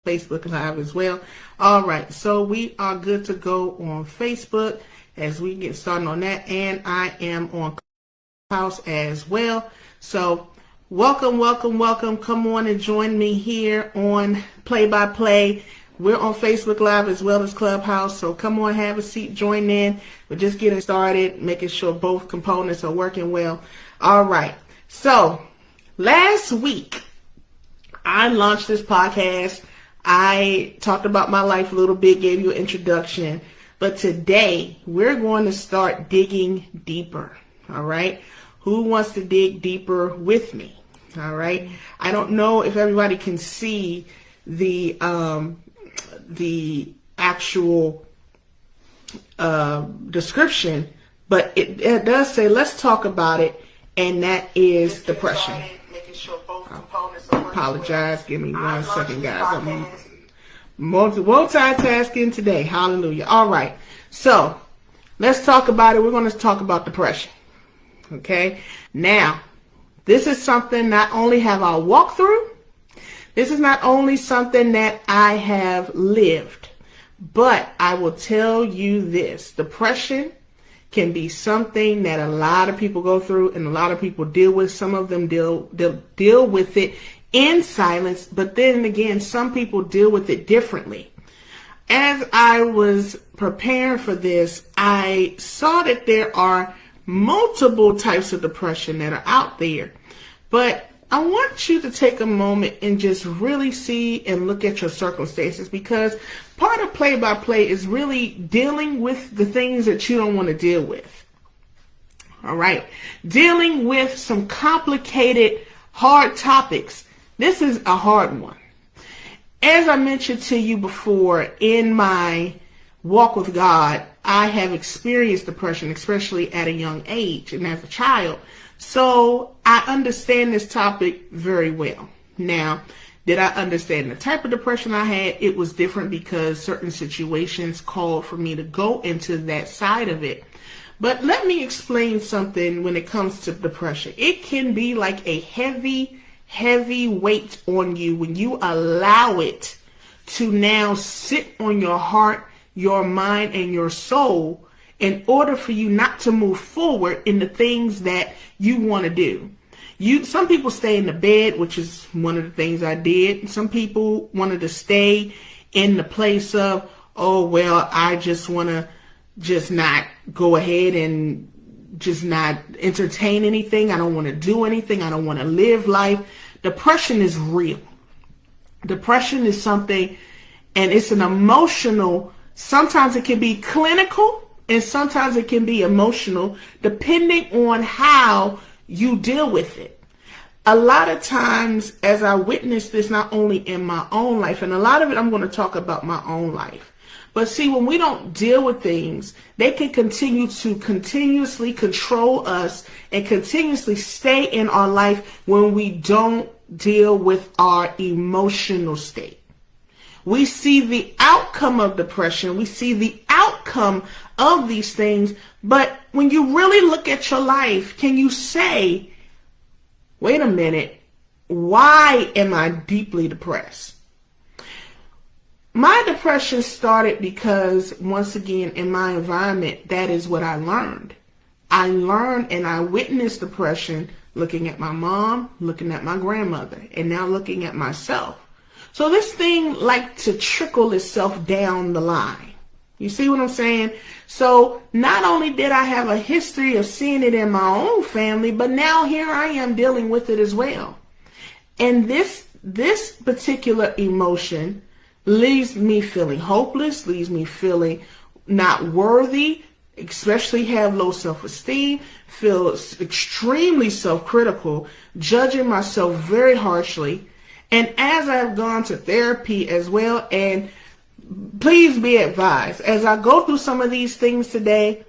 Facebook Live as well. All right, so we are good to go on Facebook as we get started on that, and I am on House as well. So welcome. Come on and join me here on Play by Play. We're on Facebook Live as well as Clubhouse, so come on, have a seat, join in. We're just getting started, making sure both components are working well. All right, so last week I launched this podcast. I talked about my life a little bit, gave you an introduction, but today we're going to start digging deeper. All right, who wants to dig deeper with me? All right, I don't know if everybody can see the actual description, but it does say let's talk about it, and that is depression. Apologize, give me 1 second, guys. I'm multitasking today. Hallelujah. All right, so let's talk about it. We're going to talk about depression. Okay, now this is something not only have I walked through, this is not only something that I have lived, but I will tell you this: depression can be something that a lot of people go through and a lot of people deal with. Some of them deal with it in silence, but then again, some people deal with it differently. As I was preparing for this, I saw that there are multiple types of depression that are out there, but I want you to take a moment and just really see and look at your circumstances, because part of play-by-play is really dealing with the things that you don't want to deal with. All right. Dealing with some complicated, hard topics. This is a hard one. As I mentioned to you before, in my walk with God, I have experienced depression, especially at a young age and as a child. So I understand this topic very well. Now, did I understand the type of depression I had? It was different because certain situations called for me to go into that side of it. But let me explain something when it comes to depression. It can be like a heavy weight on you when you allow it to now sit on your heart, your mind, and your soul in order for you not to move forward in the things that you want to do. Some people stay in the bed, which is one of the things I did. Some people wanted to stay in the place of, oh, well, I just want to just not go ahead and just not entertain anything. I don't want to do anything. I don't want to live life. Depression is real. Depression is something, and it's an emotional, sometimes it can be clinical and sometimes it can be emotional, depending on how you deal with it. A lot of times, as I witness this, not only in my own life, and a lot of it I'm going to talk about my own life. But see, when we don't deal with things, they can continue to continuously control us and continuously stay in our life when we don't deal with our emotional state. We see the outcome of depression. We see the outcome of these things. But when you really look at your life, can you say, wait a minute, why am I deeply depressed? My depression started because, once again, in my environment, that is what I learned. I learned and I witnessed depression looking at my mom, looking at my grandmother, and now looking at myself. So this thing liked to trickle itself down the line. You see what I'm saying? So not only did I have a history of seeing it in my own family, but now here I am dealing with it as well. And this particular emotion leaves me feeling hopeless, leaves me feeling not worthy, especially have low self-esteem, feel extremely self-critical, judging myself very harshly. And as I've gone to therapy as well, and please be advised, as I go through some of these things today,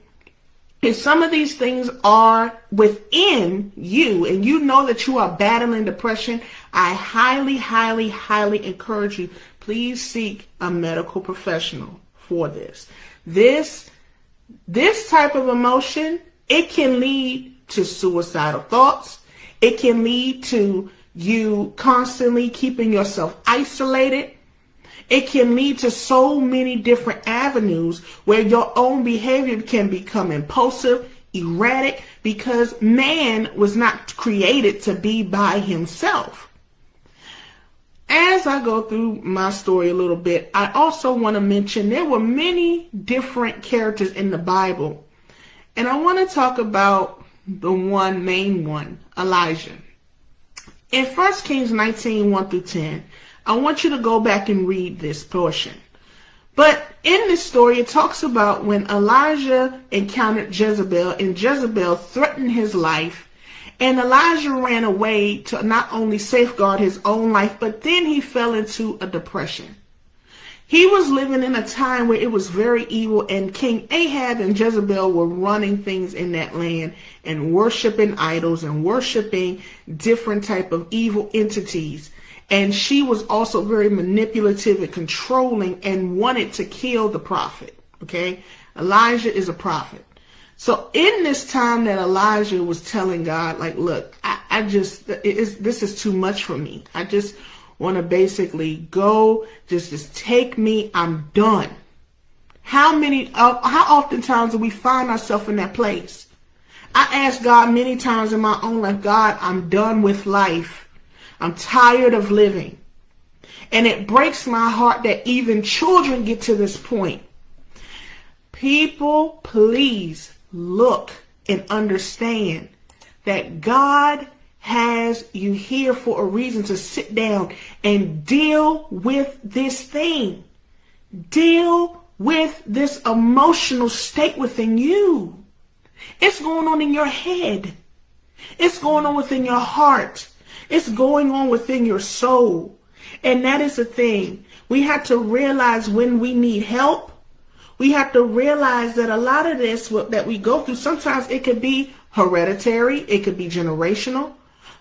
if some of these things are within you and you know that you are battling depression, I highly encourage you, please seek a medical professional for this. This type of emotion, it can lead to suicidal thoughts. It can lead to you constantly keeping yourself isolated. It can lead to so many different avenues where your own behavior can become impulsive, erratic, because man was not created to be by himself. As I go through my story a little bit, I also want to mention there were many different characters in the Bible. And I want to talk about the main one, Elijah. In 1 Kings 19, 1 through 10, I want you to go back and read this portion. But in this story, it talks about when Elijah encountered Jezebel, and Jezebel threatened his life. And Elijah ran away to not only safeguard his own life, but then he fell into a depression. He was living in a time where it was very evil, and King Ahab and Jezebel were running things in that land and worshiping idols and worshiping different type of evil entities. And she was also very manipulative and controlling and wanted to kill the prophet. Okay, Elijah is a prophet. So in this time that Elijah was telling God, like, look, this is too much for me. I just want to basically go, just take me. I'm done. How oftentimes do we find ourselves in that place? I asked God many times in my own life, God, I'm done with life. I'm tired of living. And it breaks my heart that even children get to this point. People, please look and understand that God has you here for a reason to sit down and deal with this thing. Deal with this emotional state within you. It's going on in your head. It's going on within your heart. It's going on within your soul. And that is the thing. We have to realize when we need help. We have to realize that a lot of this that we go through, sometimes it could be hereditary. It could be generational.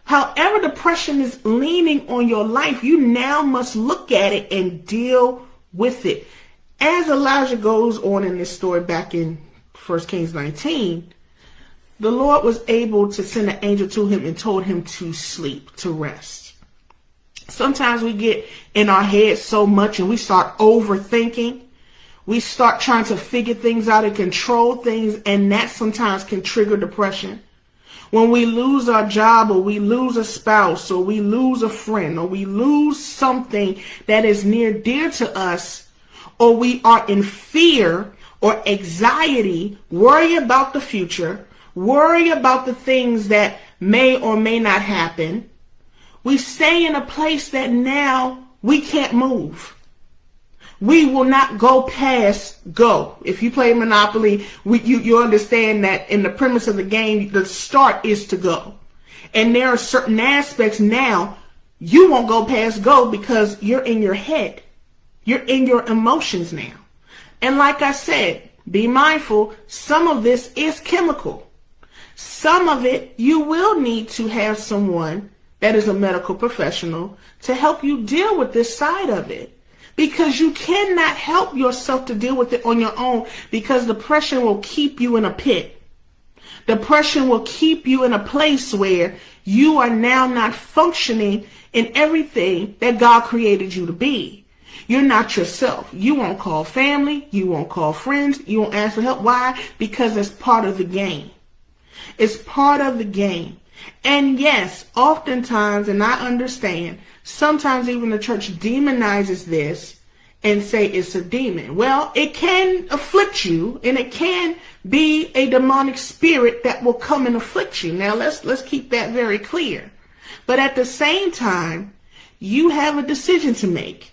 However, depression is leaning on your life, you now must look at it and deal with it. As Elijah goes on in this story back in 1 Kings 19, the Lord was able to send an angel to him and told him to sleep, to rest. Sometimes we get in our heads so much and we start overthinking. We start trying to figure things out and control things, and that sometimes can trigger depression. When we lose our job, or we lose a spouse, or we lose a friend, or we lose something that is near dear to us, or we are in fear or anxiety, worry about the future, worry about the things that may or may not happen, we stay in a place that now we can't move. We will not go past go. If you play Monopoly, you understand that in the premise of the game, the start is to go. And there are certain aspects now you won't go past go because you're in your head. You're in your emotions now. And like I said, be mindful, some of this is chemical. Some of it you will need to have someone that is a medical professional to help you deal with this side of it. Because you cannot help yourself to deal with it on your own, because depression will keep you in a pit. Depression will keep you in a place where you are now not functioning in everything that God created you to be. You're not yourself. You won't call family. You won't call friends. You won't ask for help. Why? Because it's part of the game. It's part of the game. And yes, oftentimes, and I understand, sometimes even the church demonizes this and say it's a demon. Well, it can afflict you, and it can be a demonic spirit that will come and afflict you. Now, let's keep that very clear. But at the same time, you have a decision to make.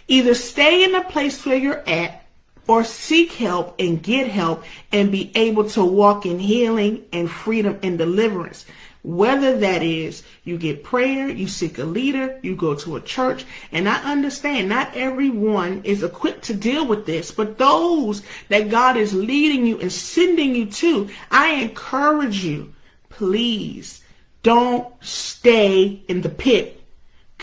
Either stay in the place where you're at, or seek help and get help and be able to walk in healing and freedom and deliverance. Whether that is you get prayer, you seek a leader, you go to a church. And I understand not everyone is equipped to deal with this, but those that God is leading you and sending you to, I encourage you, please don't stay in the pit.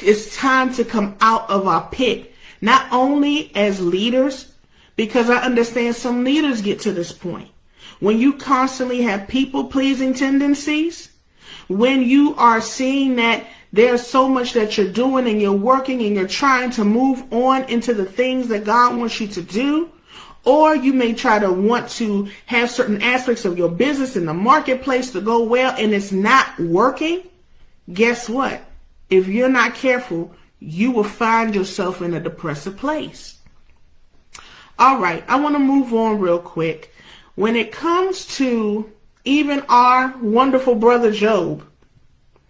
It's time to come out of our pit, not only as leaders, because I understand some leaders get to this point. When you constantly have people-pleasing tendencies, when you are seeing that There's so much that you're doing and you're working and you're trying to move on into the things that God wants you to do. Or you may try to want to have certain aspects of your business in the marketplace to go well and it's not working. Guess what? If you're not careful, you will find yourself in a depressive place. All right, I want to move on real quick. When it comes to even our wonderful brother Job,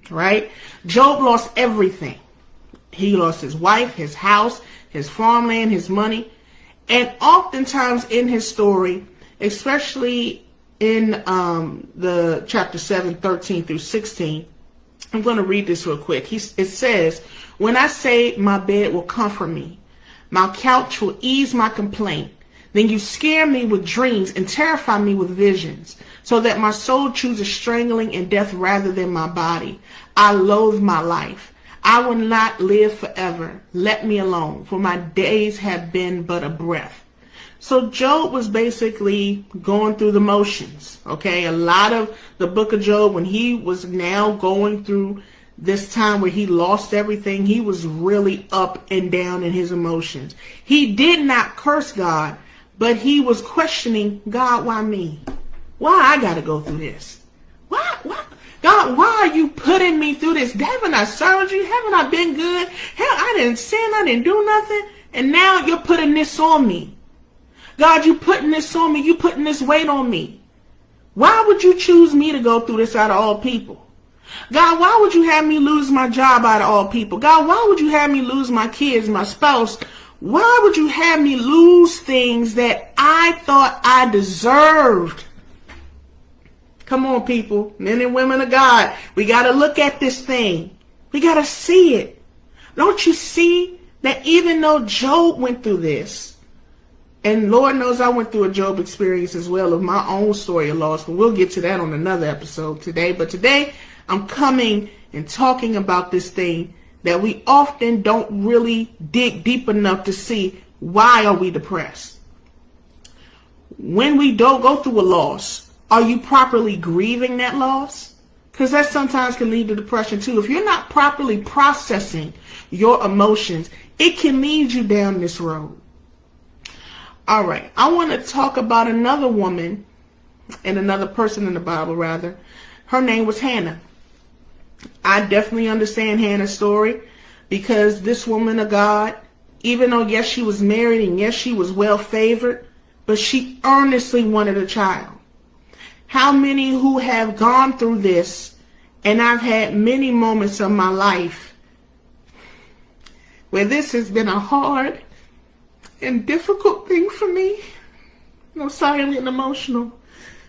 right? Job lost everything. He lost his wife, his house, his farmland, his money. And oftentimes in his story, especially in the chapter 7, 13 through 16, I'm going to read this real quick. It says, when I say my bed will comfort me, my couch will ease my complaint, then you scare me with dreams and terrify me with visions, so that my soul chooses strangling and death rather than my body. I loathe my life. I will not live forever. Let me alone, for my days have been but a breath. So Job was basically going through the motions, okay? A lot of the book of Job, when he was now going through this time where he lost everything, he was really up and down in his emotions. He did not curse God, but he was questioning, God, why me? Why I got to go through this? Why? God, why are you putting me through this? Haven't I served you? Haven't I been good? Hell, I didn't sin. I didn't do nothing. And now you're putting this on me. God, you putting this on me. You putting this weight on me. Why would you choose me to go through this out of all people? God, why would you have me lose my job out of all people? God, why would you have me lose my kids, my spouse? Why would you have me lose things that I thought I deserved? Come on, people, men and women of God. We got to look at this thing. We got to see it. Don't you see that even though Job went through this, and Lord knows I went through a Job experience as well of my own story of loss, but we'll get to that on another episode today. But today I'm coming and talking about this thing that we often don't really dig deep enough to see. Why are we depressed? When we don't go through a loss, are you properly grieving that loss? Because that sometimes can lead to depression too. If you're not properly processing your emotions, it can lead you down this road. All right, I want to talk about another woman and another person in the Bible, rather. Her name was Hannah. I definitely understand Hannah's story, because this woman of God, even though yes, she was married and yes, she was well favored, but she earnestly wanted a child. How many who have gone through this, and I've had many moments of my life where this has been a hard and difficult thing for me. I'm sorry I'm getting emotional,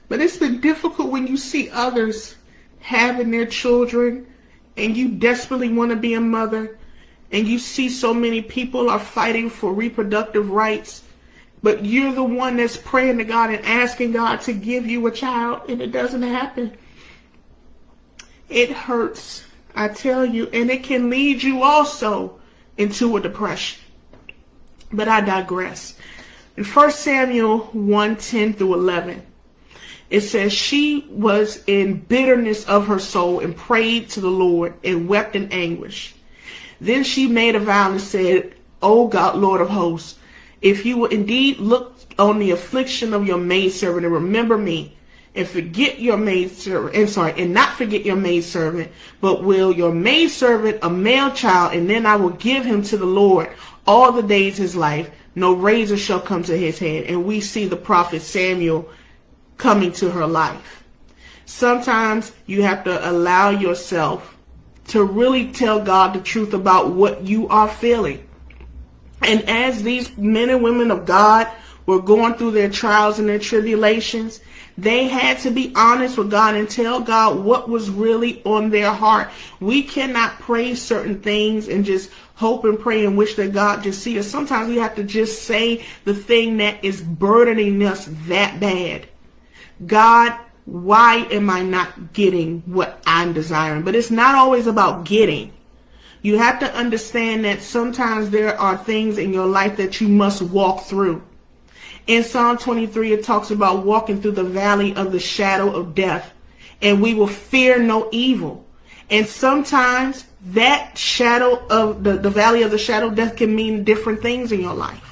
but it's been difficult when you see others having their children and you desperately want to be a mother, and you see so many people are fighting for reproductive rights, but you're the one that's praying to God and asking God to give you a child, and it doesn't happen. It hurts, I tell you, and it can lead you also into a depression. But I digress. In 1 Samuel 1:10 through 11, it says, she was in bitterness of her soul and prayed to the Lord and wept in anguish. Then she made a vow and said, O God, Lord of hosts, if you will indeed look on the affliction of your maidservant and remember me, and forget your maidservant, and not forget your maidservant, but will your maidservant a male child, and then I will give him to the Lord all the days of his life. No razor shall come to his head. And we see the prophet Samuel coming to her life. Sometimes you have to allow yourself to really tell God the truth about what you are feeling. And as these men and women of God were going through their trials and their tribulations, they had to be honest with God and tell God what was really on their heart. We cannot pray certain things and just hope and pray and wish that God just see us. Sometimes we have to just say the thing that is burdening us that bad. God, why am I not getting what I'm desiring? But it's not always about getting. You have to understand that sometimes there are things in your life that you must walk through. In Psalm 23, it talks about walking through the valley of the shadow of death, and we will fear no evil. And sometimes that shadow of the valley of the shadow of death can mean different things in your life.